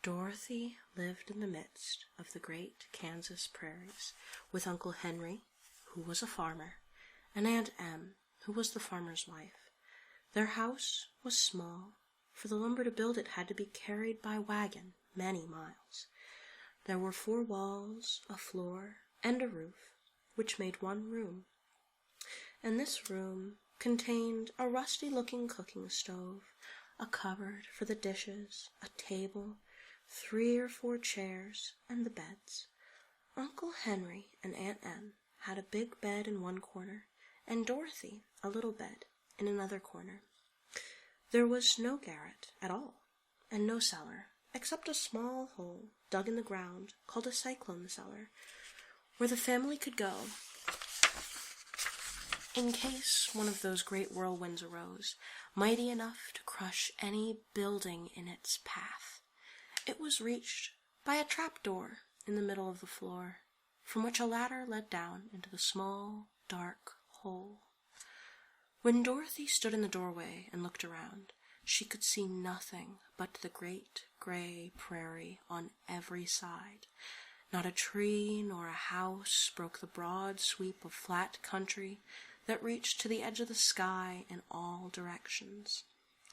Dorothy lived in the midst of the great Kansas prairies with Uncle Henry, who was a farmer, and Aunt Em, who was the farmer's wife. Their house was small, for the lumber to build it had to be carried by wagon many miles. There were 4 walls, a floor, and a roof, which made one room. And this room contained a rusty-looking cooking stove, a cupboard for the dishes, a table, 3 or 4 chairs, and the beds. Uncle Henry and Aunt Em had a big bed in one corner, and Dorothy a little bed in another corner. There was no garret at all, and no cellar, except a small hole dug in the ground called a cyclone cellar, where the family could go in case one of those great whirlwinds arose, mighty enough to crush any building in its path. It was reached by a trap-door in the middle of the floor, from which a ladder led down into the small, dark hole. When Dorothy stood in the doorway and looked around, she could see nothing but the great gray prairie on every side. Not a tree nor a house broke the broad sweep of flat country that reached to the edge of the sky in all directions.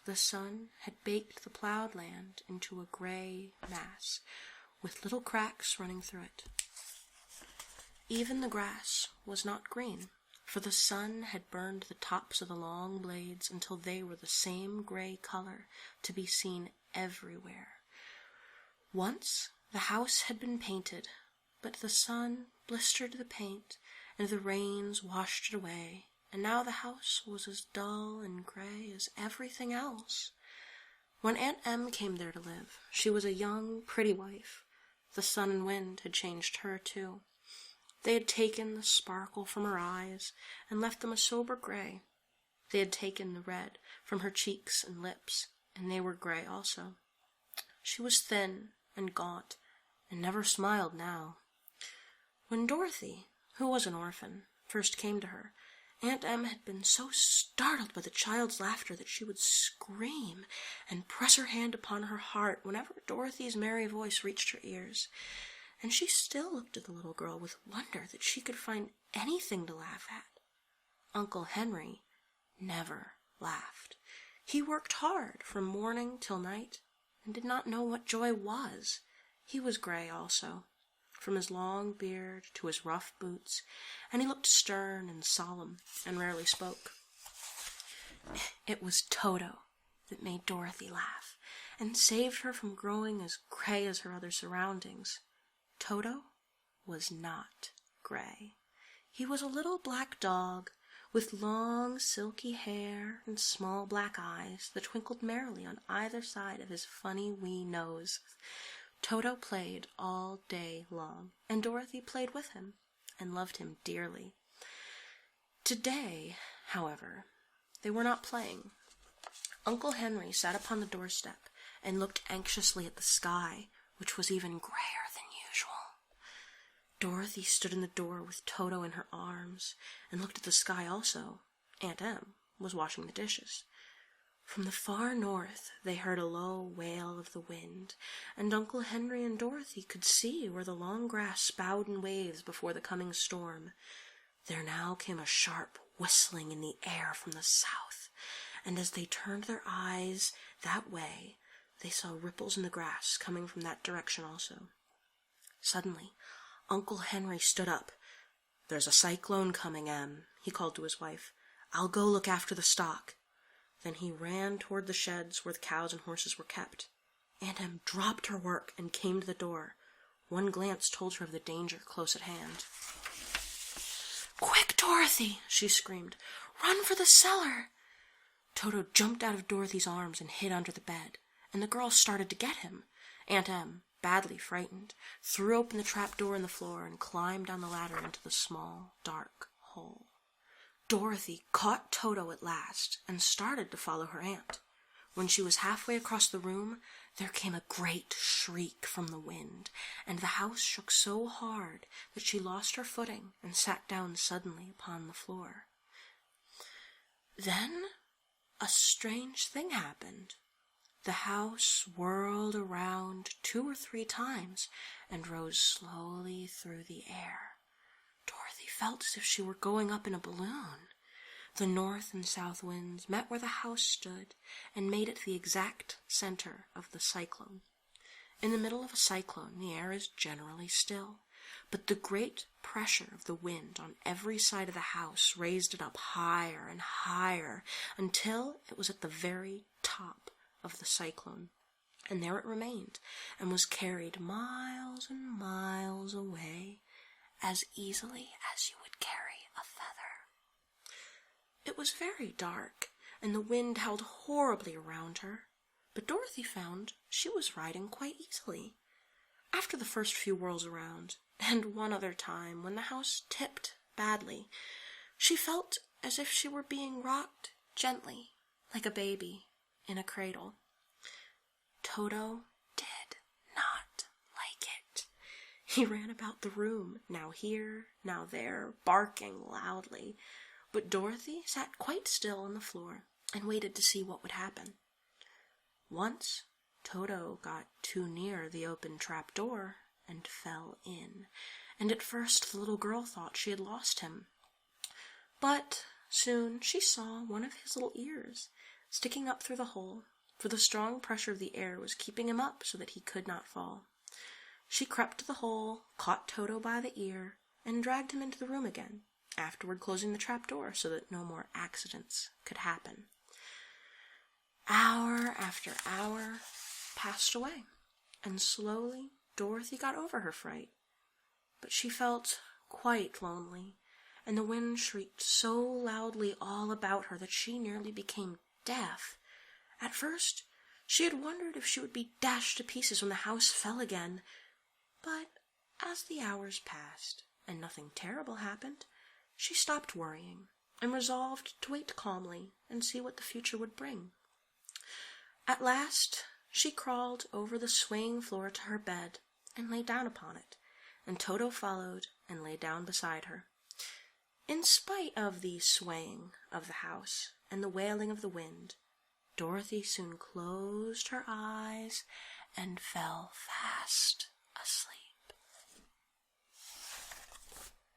The sun had baked the plowed land into a gray mass, with little cracks running through it. Even the grass was not green, for the sun had burned the tops of the long blades until they were the same gray color to be seen everywhere. Once the house had been painted, but the sun blistered the paint, and the rains washed it away, and now the house was as dull and gray as everything else. When Aunt Em came there to live, she was a young, pretty wife. The sun and wind had changed her, too. They had taken the sparkle from her eyes and left them a sober gray. They had taken the red from her cheeks and lips, and they were gray also. She was thin and gaunt, and never smiled now. When Dorothy, who was an orphan, first came to her, Aunt Em had been so startled by the child's laughter that she would scream and press her hand upon her heart whenever Dorothy's merry voice reached her ears. And she still looked at the little girl with wonder that she could find anything to laugh at. Uncle Henry never laughed. He worked hard from morning till night, and did not know what joy was. He was gray also, from his long beard to his rough boots, and he looked stern and solemn, and rarely spoke. It was Toto that made Dorothy laugh, and saved her from growing as gray as her other surroundings. Toto was not gray. He was a little black dog with long silky hair and small black eyes that twinkled merrily on either side of his funny wee nose. Toto played all day long, and Dorothy played with him and loved him dearly. Today, however, they were not playing. Uncle Henry sat upon the doorstep and looked anxiously at the sky, which was even grayer than usual. Dorothy stood in the door with Toto in her arms and looked at the sky also. Aunt Em was washing the dishes. From the far north they heard a low wail of the wind, and Uncle Henry and Dorothy could see where the long grass bowed in waves before the coming storm. There now came a sharp whistling in the air from the south, and as they turned their eyes that way, they saw ripples in the grass coming from that direction also. Suddenly, Uncle Henry stood up. "There's a cyclone coming, Em," he called to his wife. "I'll go look after the stock." Then he ran toward the sheds where the cows and horses were kept. Aunt Em dropped her work and came to the door. One glance told her of the danger close at hand. "Quick, Dorothy!" she screamed. "Run for the cellar!" Toto jumped out of Dorothy's arms and hid under the bed, and the girl started to get him. Aunt Em, badly frightened, threw open the trap-door in the floor and climbed down the ladder into the small, dark hole. Dorothy caught Toto at last and started to follow her aunt. When she was halfway across the room, there came a great shriek from the wind, and the house shook so hard that she lost her footing and sat down suddenly upon the floor. Then a strange thing happened. The house whirled around 2 or 3 times and rose slowly through the air. Dorothy felt as if she were going up in a balloon. The north and south winds met where the house stood and made it the exact center of the cyclone. In the middle of a cyclone, the air is generally still, but the great pressure of the wind on every side of the house raised it up higher and higher until it was at the very top of the cyclone. And there it remained and was carried miles and miles away as easily as you would carry a feather. It was very dark, and the wind howled horribly around her, but Dorothy found she was riding quite easily. After the first few whirls around, and one other time when the house tipped badly, she felt as if she were being rocked gently, like a baby in a cradle. Toto did not like it. He ran about the room, now here, now there, barking loudly, but Dorothy sat quite still on the floor and waited to see what would happen. Once Toto got too near the open trap door and fell in, and at first the little girl thought she had lost him. But soon she saw one of his little ears sticking up through the hole, for the strong pressure of the air was keeping him up so that he could not fall. She crept to the hole, caught Toto by the ear, and dragged him into the room again, afterward closing the trap door so that no more accidents could happen. Hour after hour passed away, and slowly Dorothy got over her fright. But she felt quite lonely, and the wind shrieked so loudly all about her that she nearly became deaf. At first, she had wondered if she would be dashed to pieces when the house fell again, but as the hours passed and nothing terrible happened, she stopped worrying and resolved to wait calmly and see what the future would bring. At last, she crawled over the swaying floor to her bed and lay down upon it, and Toto followed and lay down beside her. In spite of the swaying of the house and the wailing of the wind, Dorothy soon closed her eyes and fell fast asleep.